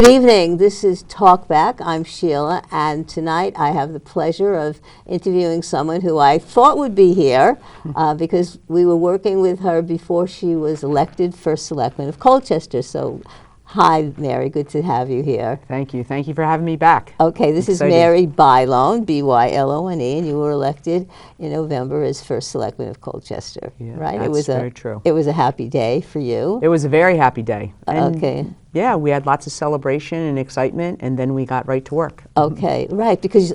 Good evening. This is Talk Back. I'm Sheila, and tonight I have the pleasure of interviewing someone who I thought would be here because we were working with her before she was elected First Selectman of Colchester. So, hi, Mary. Good to have you here. Thank you. Thank you for having me back. Okay, this is Mary Bylone, Bylone, and you were elected in November as First Selectman of Colchester, right? That's very true. It was a happy day for you. It was a very happy day. And okay. Yeah, we had lots of celebration and excitement, and then we got right to work. Okay, right, because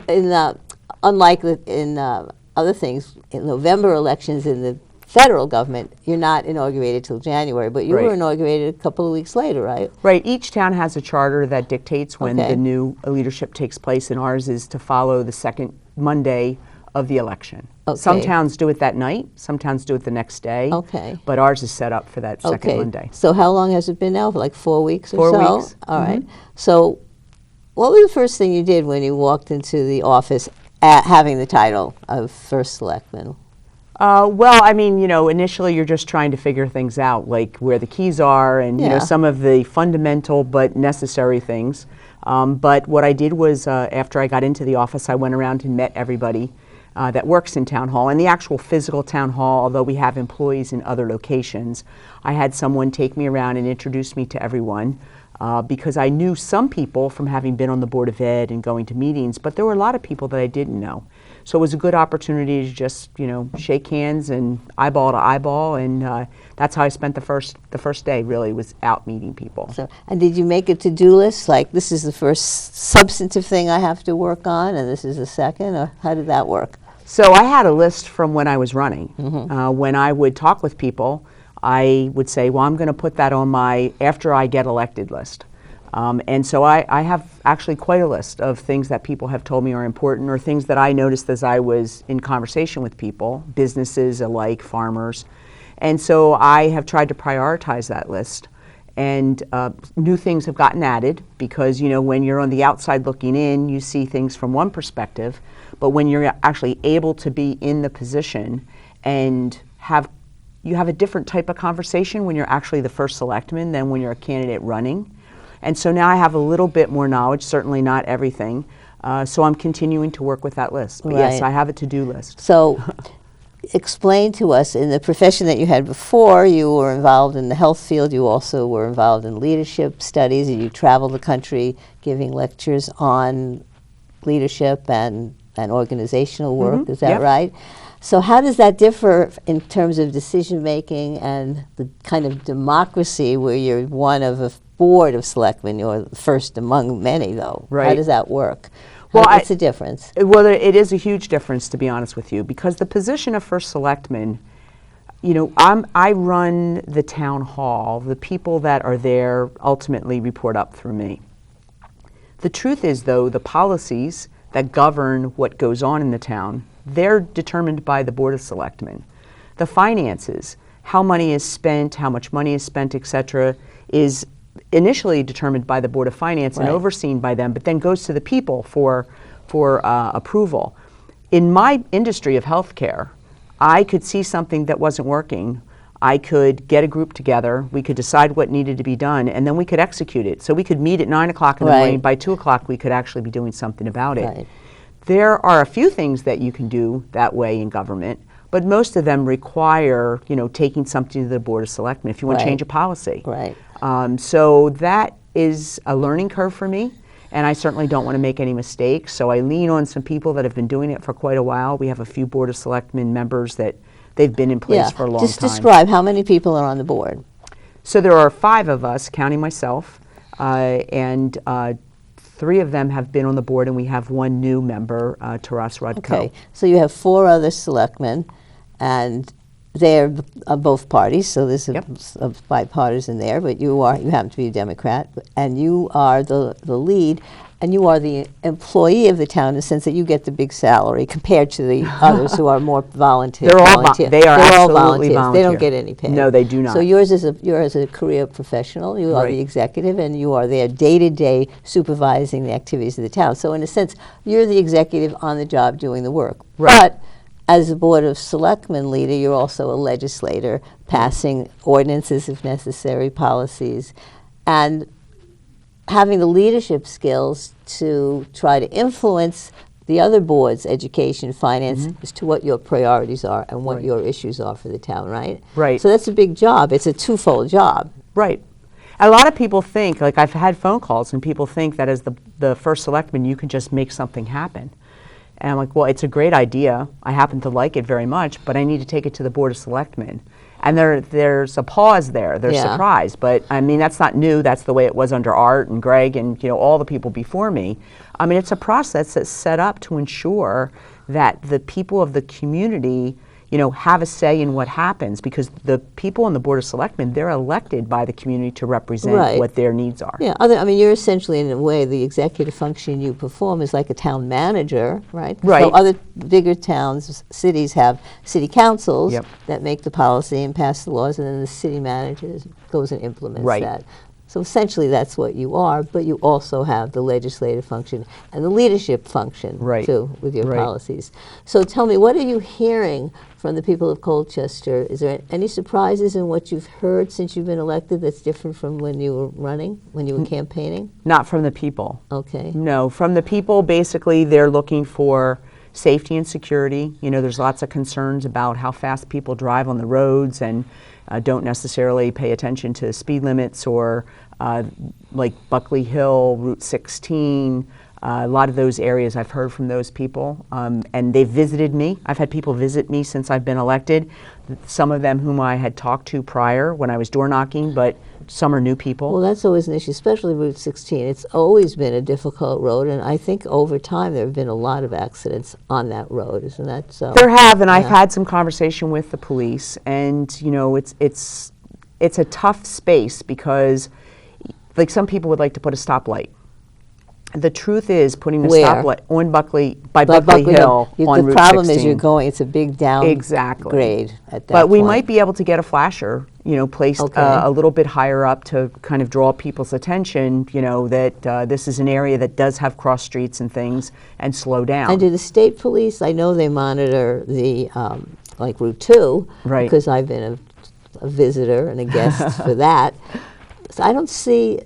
unlike in other things, in November elections in the federal government, you're not inaugurated till January, but you were inaugurated a couple of weeks later, right? Right. Each town has a charter that dictates when the new leadership takes place, and ours is to follow the second Monday of the election. Okay. Some towns do it that night, some towns do it the next day. Okay. But ours is set up for that second Monday. So how long has it been now? For like 4 weeks or 4 so? weeks. All right. So what was the first thing you did when you walked into the office having the title of First Selectman? Well, I mean, initially you're just trying to figure things out, like where the keys are and, some of the fundamental but necessary things. But what I did was after I got into the office, I went around and met everybody that works in Town Hall. And the actual physical Town Hall, although we have employees in other locations, I had someone take me around and introduce me to everyone because I knew some people from having been on the Board of Ed and going to meetings, but there were a lot of people that I didn't know. So it was a good opportunity to just, shake hands and eyeball to eyeball, and that's how I spent the first day. Really, was out meeting people. So, and did you make a to-do list? Like, this is the first substantive thing I have to work on, and this is the second, or how did that work? So I had a list from when I was running. When I would talk with people, I would say, well, I'm going to put that on my after I get elected list. And so I have actually quite a list of things that people have told me are important, or things that I noticed as I was in conversation with people, businesses alike, farmers. And so I have tried to prioritize that list. And new things have gotten added because, when you're on the outside looking in, you see things from one perspective. But when you're actually able to be in the position and you have a different type of conversation when you're actually the first selectman than when you're a candidate running. And so now I have a little bit more knowledge, certainly not everything. So I'm continuing to work with that list. But yes, I have a to-do list. So explain to us, in the profession that you had before, you were involved in the health field. You also were involved in leadership studies, and you traveled the country giving lectures on leadership and organizational work. Is that right? So how does that differ in terms of decision-making and the kind of democracy where you're one of a board of selectmen? You're the first among many, though. Right. How does that work? Well, what's the difference? Well, it is a huge difference, to be honest with you, because the position of First Selectman, I run the town hall. The people that are there ultimately report up through me. The truth is, though, the policies that govern what goes on in the town, they're determined by the Board of Selectmen. The finances, how money is spent, how much money is spent, etc., is initially determined by the Board of Finance and overseen by them, but then goes to the people for approval. In my industry of healthcare, I could see something that wasn't working. I could get a group together, we could decide what needed to be done, and then we could execute it. So we could meet at 9 o'clock in the morning, by 2 o'clock we could actually be doing something about it. There are a few things that you can do that way in government, but most of them require, taking something to the Board of Selectmen if you want to change a policy. So that is a learning curve for me, and I certainly don't want to make any mistakes. So I lean on some people that have been doing it for quite a while. We have a few Board of Selectmen members that they've been in place for a long time. Just describe how many people are on the board. So there are 5 of us, counting myself, and 3 of them have been on the board, and we have 1 new member, Taras Rudko. Okay, so you have 4 other selectmen, and they're both parties, so there's a bipartisan there, but you happen to be a Democrat, and you are the lead, and you are the employee of the town in the sense that you get the big salary compared to the others who are more volunteer. They are absolutely volunteers. They don't get any pay. No, they do not. So you're as a career professional. You are the executive, and you are there day-to-day supervising the activities of the town. So in a sense, you're the executive on the job doing the work. But as a Board of Selectmen leader, you're also a legislator, passing ordinances if necessary, policies. And having the leadership skills to try to influence the other boards, education, finance, as to what your priorities are and what your issues are for the town, right? Right. So that's a big job. It's a twofold job. Right. A lot of people think, like I've had phone calls and people think that as the first selectman you can just make something happen. And I'm like, well, it's a great idea. I happen to like it very much, but I need to take it to the Board of Selectmen. And there's a pause there. They're surprised. But I mean, that's not new. That's the way it was under Art and Greg and all the people before me. I mean, it's a process that's set up to ensure that the people of the community have a say in what happens, because the people on the Board of Selectmen, they're elected by the community to represent what their needs are. Yeah, I mean, you're essentially, in a way, the executive function you perform is like a town manager, right? Right. So other bigger towns, cities have city councils that make the policy and pass the laws, and then the city manager goes and implements that. So essentially that's what you are, but you also have the legislative function and the leadership function too with your policies. So tell me, what are you hearing from the people of Colchester? Is there any surprises in what you've heard since you've been elected that's different from when you were running, when you were campaigning? Not from the people. Okay. No, from the people, basically they're looking for safety and security. There's lots of concerns about how fast people drive on the roads and don't necessarily pay attention to speed limits, or like Buckley Hill, Route 16, a lot of those areas I've heard from those people, and they've visited me. I've had people visit me since I've been elected, some of them whom I had talked to prior when I was door knocking, but some are new people. Well, that's always an issue, especially Route 16. It's always been a difficult road, and I think over time there have been a lot of accidents on that road, isn't that so? There have, and I've had some conversation with the police, and it's a tough space because, like, some people would like to put a stoplight. The truth is, putting the stoplight on Buckley Hill on Route 16. The problem is it's a big downgrade at that point. But we might be able to get a flasher, placed a little bit higher up to kind of draw people's attention, that this is an area that does have cross streets and things, and slow down. And do the state police, I know they monitor the, like Route 2, because I've been a visitor and a guest for that. So I don't see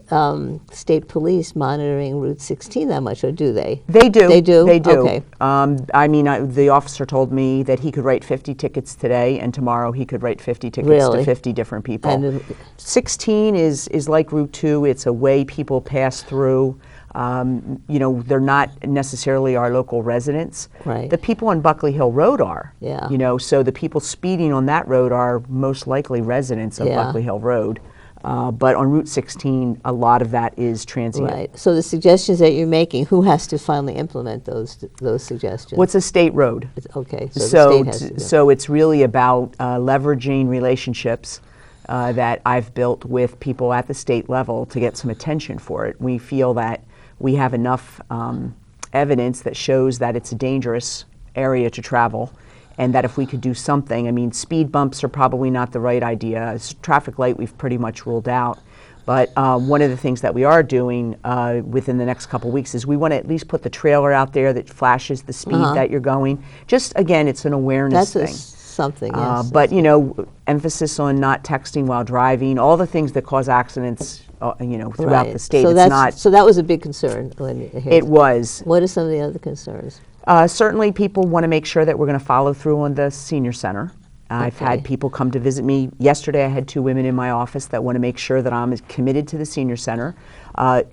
state police monitoring Route 16 that much, or do they? They do. They do? They do. Okay. I mean, the officer told me that he could write 50 tickets today, and tomorrow he could write 50 tickets to 50 different people. And 16 is like Route 2. It's a way people pass through. They're not necessarily our local residents. Right. The people on Buckley Hill Road are. Yeah. So the people speeding on that road are most likely residents of Buckley Hill Road. But on Route 16, a lot of that is transient. Right. So the suggestions that you're making, who has to finally implement those suggestions? What's a state road? Okay. So So, the state has to do. so it's really about leveraging relationships that I've built with people at the state level to get some attention for it. We feel that we have enough evidence that shows that it's a dangerous area to travel, and that if we could do something, I mean, speed bumps are probably not the right idea. Traffic light we've pretty much ruled out. But one of the things that we are doing within the next couple weeks is we want to at least put the trailer out there that flashes the speed that you're going. Just, again, it's an awareness thing. Something, yes. But, emphasis on not texting while driving, all the things that cause accidents, throughout the state. So it's not. So that was a big concern. It was. What are some of the other concerns? Certainly people want to make sure that we're going to follow through on the senior center. I've had people come to visit me. Yesterday I had 2 women in my office that want to make sure that I'm committed to the senior center.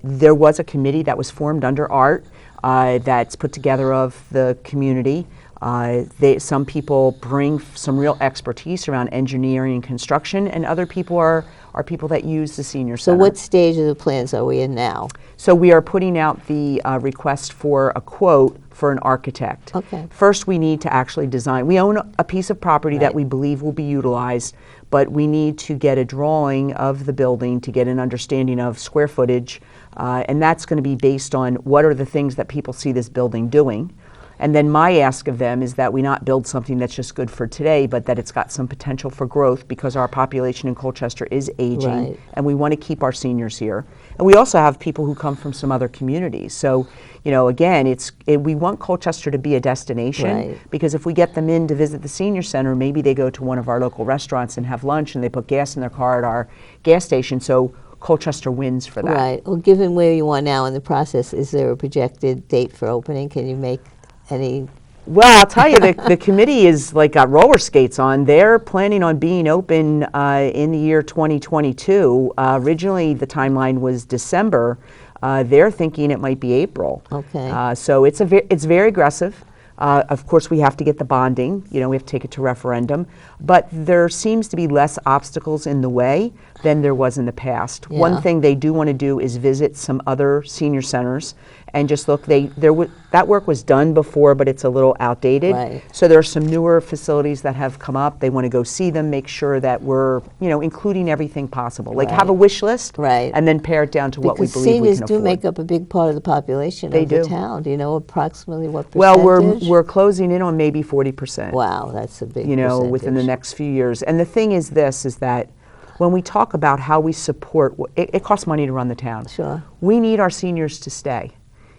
There was a committee that was formed under Art that's put together of the community. Some people bring some real expertise around engineering and construction, and other people are people that use the senior center. So what stage of the plans are we in now? So we are putting out the request for a quote for an architect. Okay. First, we need to actually design. We own a piece of property that we believe will be utilized, but we need to get a drawing of the building to get an understanding of square footage, and that's going to be based on what are the things that people see this building doing. And then my ask of them is that we not build something that's just good for today, but that it's got some potential for growth, because our population in Colchester is aging, and we want to keep our seniors here. And we also have people who come from some other communities. So, again, we want Colchester to be a destination, because if we get them in to visit the senior center, maybe they go to one of our local restaurants and have lunch, and they put gas in their car at our gas station. So Colchester wins for that. Right. Well, given where you are now in the process, is there a projected date for opening? Can you make any? Well, I'll tell you, the committee is like got roller skates on. They're planning on being open in the year 2022. Originally, the timeline was December. They're thinking it might be April. Okay. So it's very aggressive. Of course, we have to get the bonding. We have to take it to referendum. But there seems to be less obstacles in the way than there was in the past. Yeah. One thing they do want to do is visit some other senior centers and just look. That work was done before, but it's a little outdated. Right. So there are some newer facilities that have come up. They want to go see them, make sure that we're including everything possible. Like have a wish list, Right. and then pare it down to what we Because believe we can seniors afford. do make up a big part of the population They of the do. town. Do you know approximately what Well, percentage? we're closing in on maybe 40%. Wow, that's a big Within the percentage. next few years. And the thing is that when we talk about how we support, it costs money to run the town. Sure. We need our seniors to stay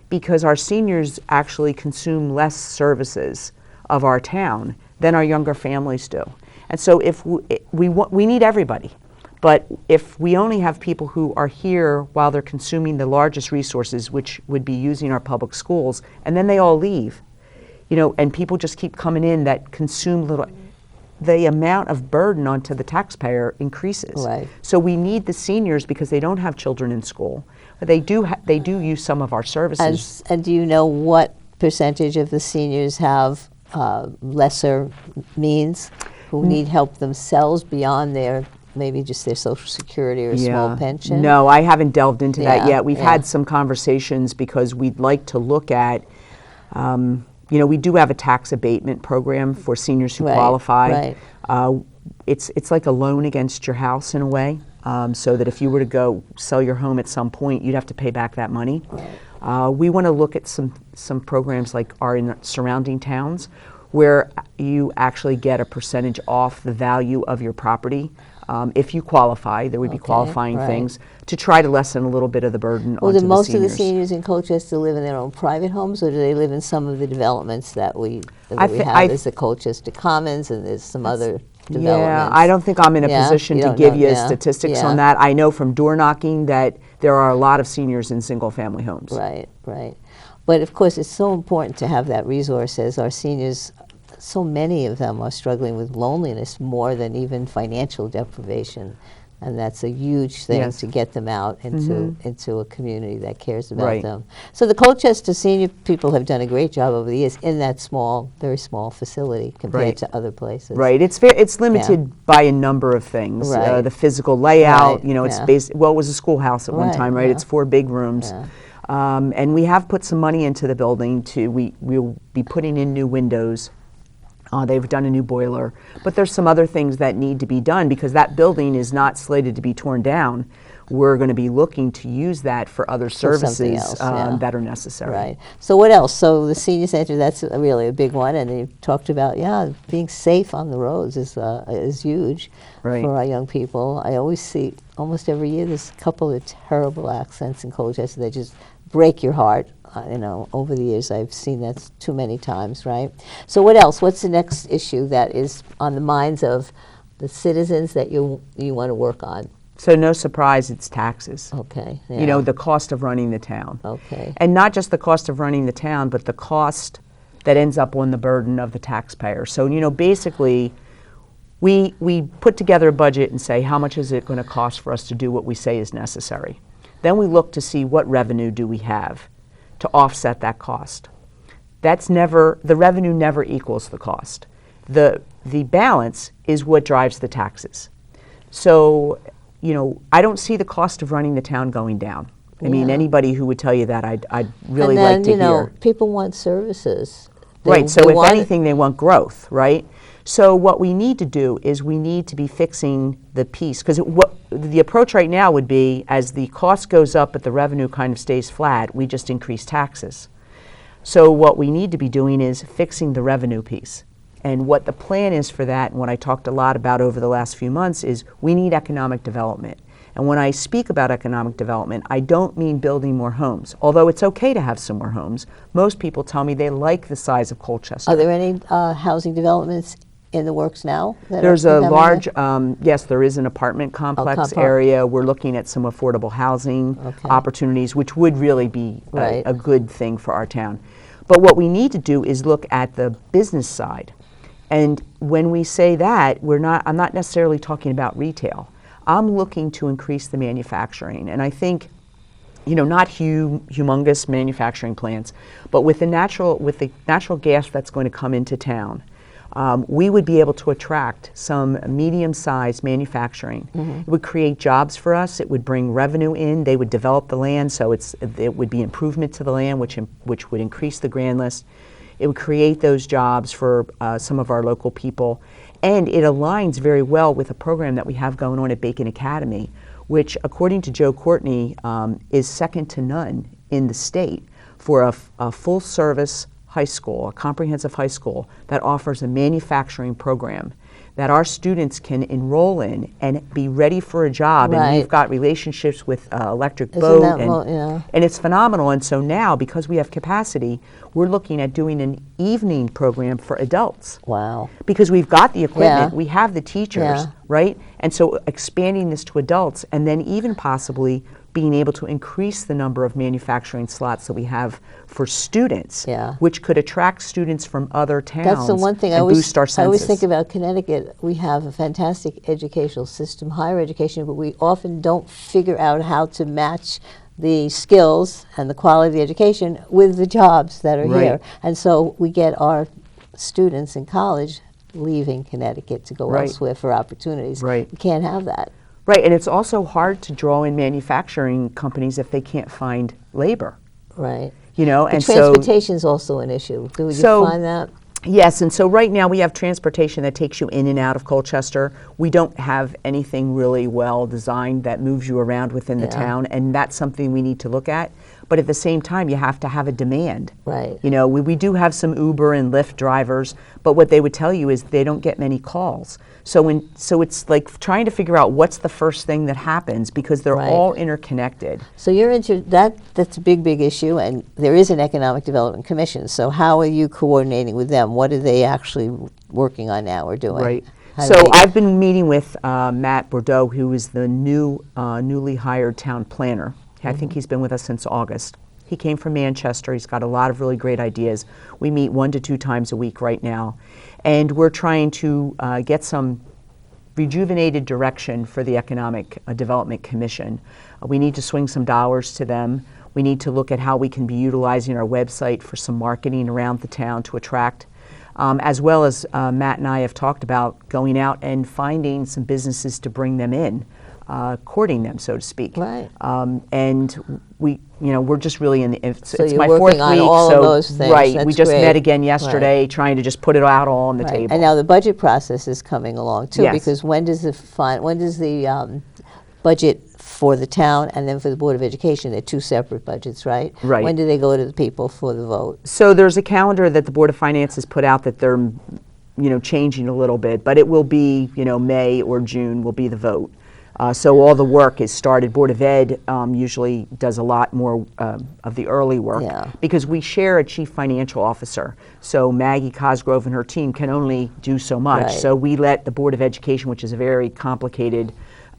because our seniors actually consume less services of our town than our younger families do. And so if we need everybody. But if we only have people who are here while they're consuming the largest resources, which would be using our public schools, and then they all leave, and people just keep coming in that consume little, the amount of burden onto the taxpayer increases. Right. So we need the seniors because they don't have children in school. But they do use some of our services. And do you know what percentage of the seniors have lesser means, who need help themselves beyond maybe just their Social Security or small pension? No, I haven't delved into that yet. We've Yeah. had some conversations because we'd like to look at, we do have a tax abatement program for seniors who Right, qualify. right. It's like a loan against your house in a way, so that if you were to go sell your home at some point, you'd have to pay back that money. We want to look at some programs like are in surrounding towns where you actually get a percentage off the value of your property. If you qualify, there would be qualifying right. things to try to lessen a little bit of the burden Well, onto do the most seniors. of the seniors in Colchester live in their own private homes, or do they live in some of the developments that we have? There's the Colchester Commons, and there's some other developments. Yeah, I don't think I'm in a Yeah, position you to don't give know, you yeah, statistics yeah. on that. I know from door knocking that there are a lot of seniors in single-family homes. Right, right. But of course, it's so important to have that resource, as our seniors, so many of them are struggling with loneliness more than even financial deprivation. And that's a huge thing Yes. to get them out into a community that cares about Right. them. So the Colchester senior people have done a great job over the years in that very small facility compared Right. to other places. Right. It's limited by a number of things. Right. The physical layout. Right, It's yeah. well, it was a schoolhouse at one Right, time, right? yeah. It's 4 big rooms. Yeah. And we have put some money into the building we'll be putting in new windows. They've done a new boiler, but there's some other things that need to be done because that building is not slated to be torn down. We're going to be looking to use that for other something services else, yeah. that are necessary. Right. So what else? So the senior center, that's really a big one, and you talked about being safe on the roads is huge Right. for our young people. I always see almost every year there's a couple of terrible accidents in Colchester that just break your heart. Over the years I've seen that too many times, right? So what else? What's the next issue that is on the minds of the citizens that you want to work on? So no surprise, it's taxes. Okay. Yeah. The cost of running the town. Okay. And not just the cost of running the town, but the cost that ends up on the burden of the taxpayer. So, basically, we put together a budget and say, how much is it going to cost for us to do what we say is necessary? Then we look to see what revenue do we have to offset that cost. The revenue never equals the cost. The balance is what drives the taxes. So, I don't see the cost of running the town going down. I mean, Yeah. anybody who would tell you that, I'd really and then, like to hear. people want services. Right, so they if want anything, they want growth, right? So what we need to do is we need to be fixing the piece, because what the approach right now would be, as the cost goes up but the revenue kind of stays flat, we just increase taxes. So what we need to be doing is fixing the revenue piece. And what the plan is for that, and what I talked a lot about over the last few months, is we need economic development. And when I speak about economic development, I don't mean building more homes. Although it's okay to have some more homes, most people tell me they like the size of Colchester. Are there any housing developments in the works now? There's a large, yes, there is an apartment complex complex. area. We're looking at some affordable housing opportunities, which would really be a good thing for our town. But what we need to do is look at the business side. And when we say that, I'm not necessarily talking about retail. I'm looking to increase the manufacturing. And I think, not humongous manufacturing plants, but with the natural gas that's going to come into town, we would be able to attract some medium-sized manufacturing. It would create jobs for us. It would bring revenue in. They would develop the land, so it would be improvement to the land, which would increase the grand list. It would create those jobs for some of our local people. And it aligns very well with a program that we have going on at Bacon Academy, which, according to Joe Courtney, is second to none in the state for a full-service high school, a comprehensive high school that offers a manufacturing program that our students can enroll in and be ready for a job. And we've got relationships with Electric Boat, and it's phenomenal. And so now, because we have capacity, we're looking at doing an evening program for adults. Wow. Because we've got the equipment, we have the teachers, right? And so expanding this to adults, and then even possibly being able to increase the number of manufacturing slots that we have for students, which could attract students from other towns. That's the one thing and boost our census. I always think about Connecticut. We have a fantastic educational system, higher education, but we often don't figure out how to match the skills and the quality of the education with the jobs that are here. And so we get our students in college leaving Connecticut to go elsewhere for opportunities. We can't have that. Right, and it's also hard to draw in manufacturing companies if they can't find labor. Right. And transportation is also an issue. Do you find that? Yes, and so right now we have transportation that takes you in and out of Colchester. We don't have anything really well designed that moves you around within the town, and that's something we need to look at. But at the same time, you have to have a demand. Right. We do have some Uber and Lyft drivers, but what they would tell you is they don't get many calls. So it's like trying to figure out what's the first thing that happens, because they're all interconnected. So you're into that's a big issue, and there is an Economic Development Commission. So how are you coordinating with them? What are they actually working on now or doing? Right. So I've been meeting with Matt Bordeaux, who is the newly hired town planner. I think he's been with us since August. He came from Manchester. He's got a lot of really great ideas. We meet 1 to 2 times a week right now. And we're trying to get some rejuvenated direction for the Economic Development Commission. We need to swing some dollars to them. We need to look at how we can be utilizing our website for some marketing around the town to attract, as well as Matt and I have talked about going out and finding some businesses to bring them in. Courting them, so to speak. Right. And we're just really in the. It's you're my working 4th on week, all so of those things. right. That's we just great. met again yesterday, trying to just put it out all on the table. And now the budget process is coming along too, Yes. because when does the budget for the town and then for the Board of Education? They're 2 separate budgets, right? Right. When do they go to the people for the vote? So there's a calendar that the Board of Finance has put out that they're, changing a little bit, but it will be, May or June will be the vote. So all the work is started. Board of Ed usually does a lot more of the early work because we share a chief financial officer. So Maggie Cosgrove and her team can only do so much. Right. So we let the Board of Education, which is a very complicated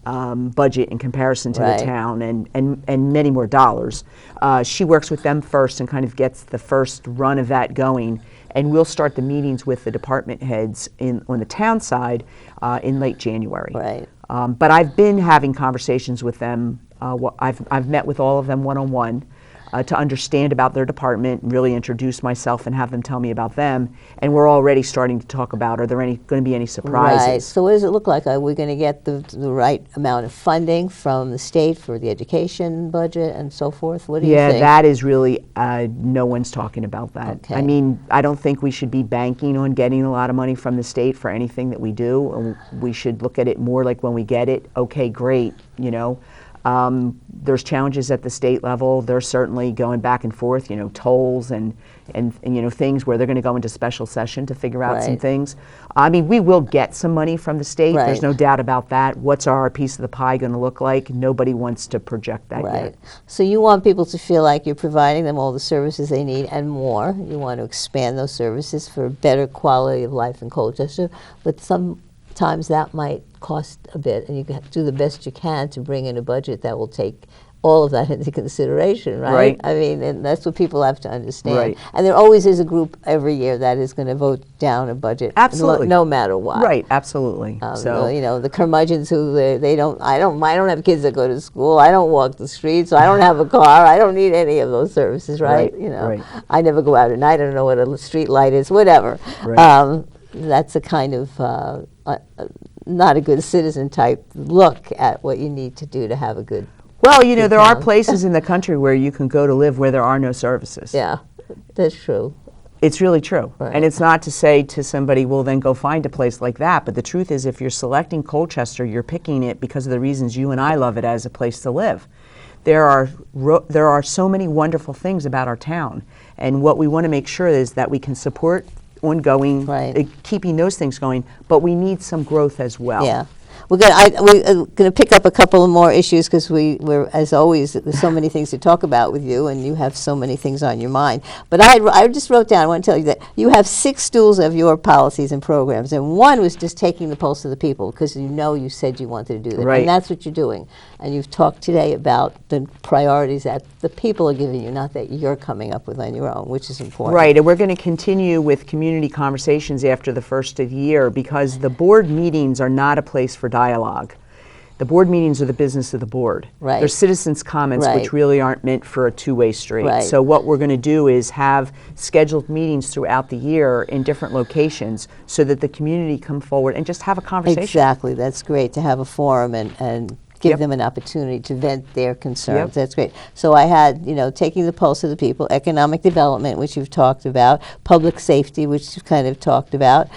budget in comparison to the town and many more dollars. She works with them first and kind of gets the first run of that going. And we'll start the meetings with the department heads on the town side in late January. Right. But I've been having conversations with them. I've met with all of them one-on-one to understand about their department, really introduce myself and have them tell me about them. And we're already starting to talk about, are there going to be any surprises? Right. So what does it look like? Are we going to get the right amount of funding from the state for the education budget and so forth? What do you think? Yeah, that is really, no one's talking about that. Okay. I mean, I don't think we should be banking on getting a lot of money from the state for anything that we do. We should look at it more like when we get it, okay, great, There's challenges at the state level. They're certainly going back and forth, tolls and and things where they're going to go into special session to figure out some Right. things. I mean, we will get some money from the state. Right. There's no doubt about that. What's our piece of the pie going to look like? Nobody wants to project that Right. yet. So you want people to feel like you're providing them all the services they need and more. You want to expand those services for better quality of life in Colchester, but sometimes that might cost a bit, and you have to do the best you can to bring in a budget that will take all of that into consideration, right? Right. I mean, and that's what people have to understand. Right. And there always is a group every year that is going to vote down a budget, Absolutely. no matter what. Right, absolutely. So The curmudgeons who they don't. I don't have kids that go to school. I don't walk the streets. So I don't have a car. I don't need any of those services, right? Right, right. I never go out at night. I don't know what a street light is. Whatever. Right. That's a kind of not a good citizen type look at what you need to do to have a good. Well, there are town. places in the country where you can go to live where there are no services. Yeah, that's true. It's really true. Right. And it's not to say to somebody, well, then go find a place like that. But the truth is, if you're selecting Colchester, you're picking it because of the reasons you and I love it as a place to live. There are so many wonderful things about our town. And what we want to make sure is that we can support ongoing, Right. keeping those things going, but we need some growth as well. Yeah. We're going to pick up a couple of more issues because we're, as always, there's so many things to talk about with you, and you have so many things on your mind. But I just wrote down, I want to tell you that you have 6 stools of your policies and programs, and one was just taking the pulse of the people, because you said you wanted to do that. Right. And that's what you're doing. And you've talked today about the priorities that the people are giving you, not that you're coming up with on your own, which is important. Right, and we're going to continue with community conversations after the first of the year, because the board meetings are not a place for dialogue. The board meetings are the business of the board. Right. They're citizens' comments, Right. which really aren't meant for a two-way street. Right. So what we're going to do is have scheduled meetings throughout the year in different locations so that the community come forward and just have a conversation. Exactly. That's great to have a forum and give Yep. them an opportunity to vent their concerns. Yep. That's great. So I had, taking the pulse of the people, economic development, which you've talked about, public safety, which you've kind of talked about,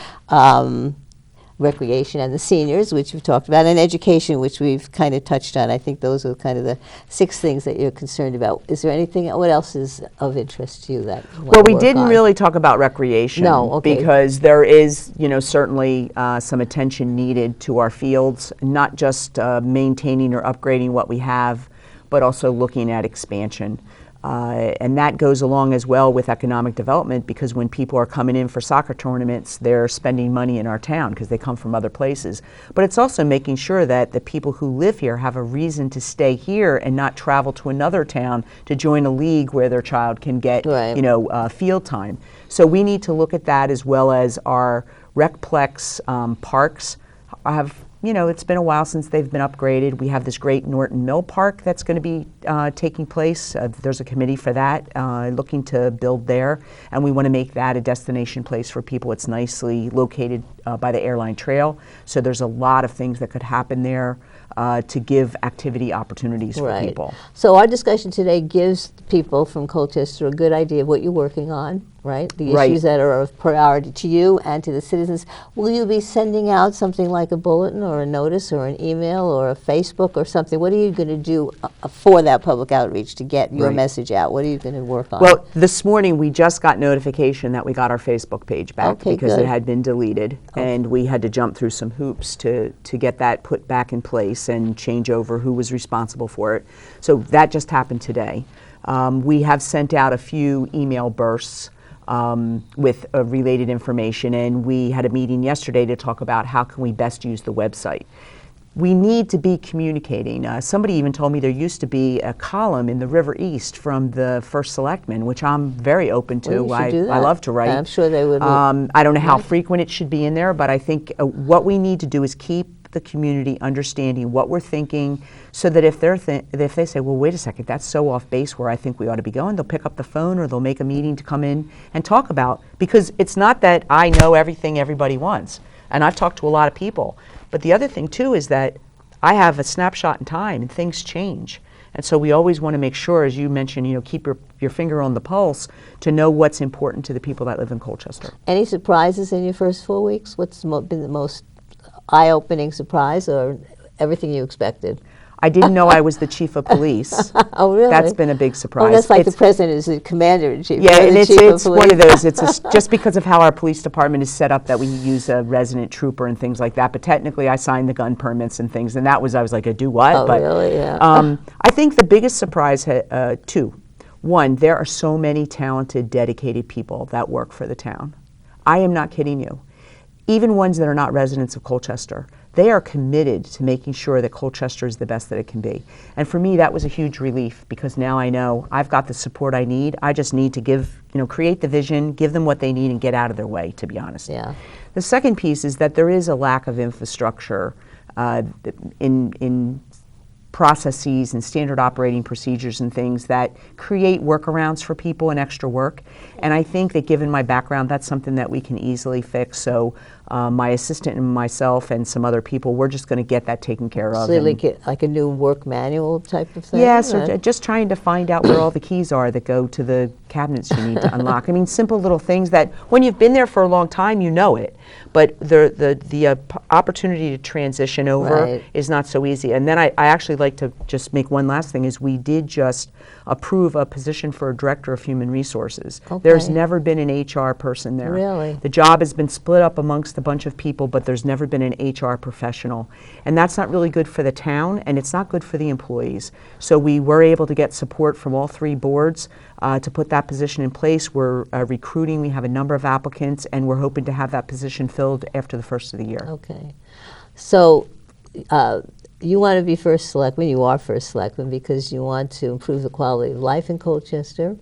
recreation and the seniors, which we've talked about, and education, which we've kind of touched on. I think those are kind of the 6 things that you're concerned about. Is there anything, what else is of interest to you that you want Well, to we work didn't on? really talk about recreation. No, okay. Because there is, certainly some attention needed to our fields, not just maintaining or upgrading what we have, but also looking at expansion. And that goes along as well with economic development, because when people are coming in for soccer tournaments, they're spending money in our town because they come from other places. But it's also making sure that the people who live here have a reason to stay here and not travel to another town to join a league where their child can get, Right. field time. So we need to look at that, as well as our recplex parks have. It's been a while since they've been upgraded. We have this great Norton Mill Park that's going to be taking place. There's a committee for that, looking to build there, and we want to make that a destination place for people. It's nicely located by the airline trail, so there's a lot of things that could happen there to give activity opportunities for Right. people. So our discussion today gives people from Colchester a good idea of what you're working on, right? The Right. issues that are of priority to you and to the citizens. Will you be sending out something like a bulletin or a notice or an email or a Facebook or something? What are you going to do for that public outreach to get your Right. message out? What are you going to work on? Well, this morning we just got notification that we got our Facebook page back Okay, because good. it had been deleted, and we had to jump through some hoops to get that put back in place and change over who was responsible for it. So that just happened today. We have sent out a few email bursts with related information, and we had a meeting yesterday to talk about how can we best use the website. We need to be communicating. Somebody even told me there used to be a column in the River East from the First Selectman, which I'm very open to. Well, you should do I that. love to write. I'm sure they would. I don't know how frequent it should be in there, but I think what we need to do is keep the community understanding what we're thinking, so that if they say, well, wait a second, that's so off base where I think we ought to be going, they'll pick up the phone or they'll make a meeting to come in and talk about, because it's not that I know everything everybody wants, and I've talked to a lot of people, but the other thing too is that I have a snapshot in time and things change. And so we always want to make sure, as you mentioned, keep your finger on the pulse to know what's important to the people that live in Colchester. Any surprises in your first 4 weeks? What's been the most eye-opening surprise, or everything you expected? I didn't know I was the chief of police. Oh, really? That's been a big surprise. Oh, that's like the president is the commander-in-chief. Yeah, You're and the it's chief of it's police. one of those. Just because of how our police department is set up that we use a resident trooper and things like that. But technically, I signed the gun permits and things, and I was like, I do what? Oh, but, really? Yeah. I think the biggest surprise, two. One, there are so many talented, dedicated people that work for the town. I am not kidding you. Even ones that are not residents of Colchester, they are committed to making sure that Colchester is the best that it can be. And for me, that was a huge relief because now I know I've got the support I need. I just need to create the vision, give them what they need, and get out of their way, to be honest. Yeah. The second piece is that there is a lack of infrastructure in processes and standard operating procedures and things that create workarounds for people and extra work. And I think that given my background, that's something that we can easily fix. So my assistant and myself and some other people, we're just going to get that taken care of. So like a new work manual type of thing? Yes, or just trying to find out where all the keys are that go to the cabinets you need to unlock. I mean, simple little things that when you've been there for a long time, you know it. But the opportunity to transition over is not so easy. And then I actually like to just make one last thing is we did just approve a position for a director of human resources. Okay. There's never been an HR person there. Really? The job has been split up amongst a bunch of people, but there's never been an HR professional. And that's not really good for the town, and it's not good for the employees. So we were able to get support from all three boards to put that position in place. We're recruiting. We have a number of applicants, and we're hoping to have that position filled after the first of the year. Okay. So you want to be First Selectman. You are First Selectman because you want to improve the quality of life in Colchester.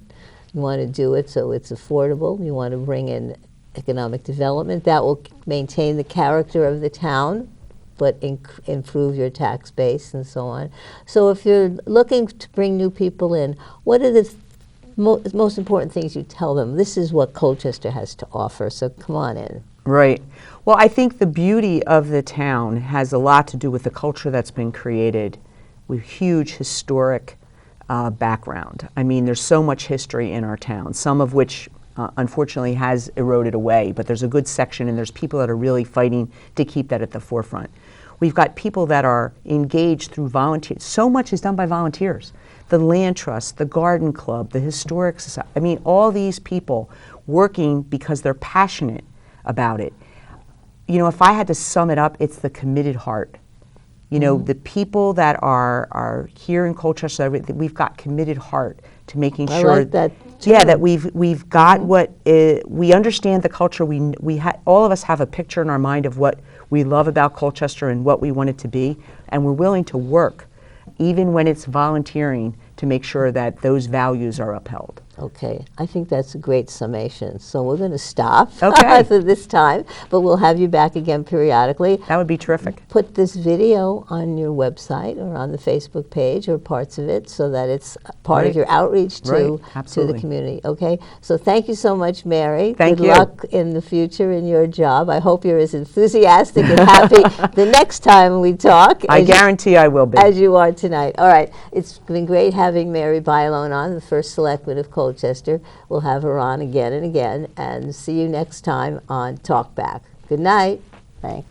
You want to do it so it's affordable. You want to bring in economic development. That will maintain the character of the town, but improve your tax base and so on. So if you're looking to bring new people in, what are the most important things you tell them? This is what Colchester has to offer, so come on in. Right. Well, I think the beauty of the town has a lot to do with the culture that's been created with huge historic background. I mean, there's so much history in our town, some of which unfortunately has eroded away, but there's a good section and there's people that are really fighting to keep that at the forefront. We've got people that are engaged through volunteers. So much is done by volunteers. The Land Trust, the Garden Club, the Historic Society. I mean, all these people working because they're passionate about it. You know, if I had to sum it up, it's the committed heart. You know, the people that are here in Colchester, we've got committed heart to making sure. I like that too. Yeah, that we've got what we understand the culture. All of us have a picture in our mind of what we love about Colchester and what we want it to be, and we're willing to work, even when it's volunteering, to make sure that those values are upheld. Okay, I think that's a great summation. So we're going to stop Okay. for this time, but we'll have you back again periodically. That would be terrific. Put this video on your website or on the Facebook page or parts of it so that it's part of your outreach to the community. Okay, so thank you so much, Mary. Thank you. Good luck in the future in your job. I hope you're as enthusiastic and happy the next time we talk. I guarantee I will be. As you are tonight. All right, it's been great having Mary Bylone on, the First Selectman of Colchester. We'll have her on again and again, and see you next time on Talk Back. Good night. Thanks.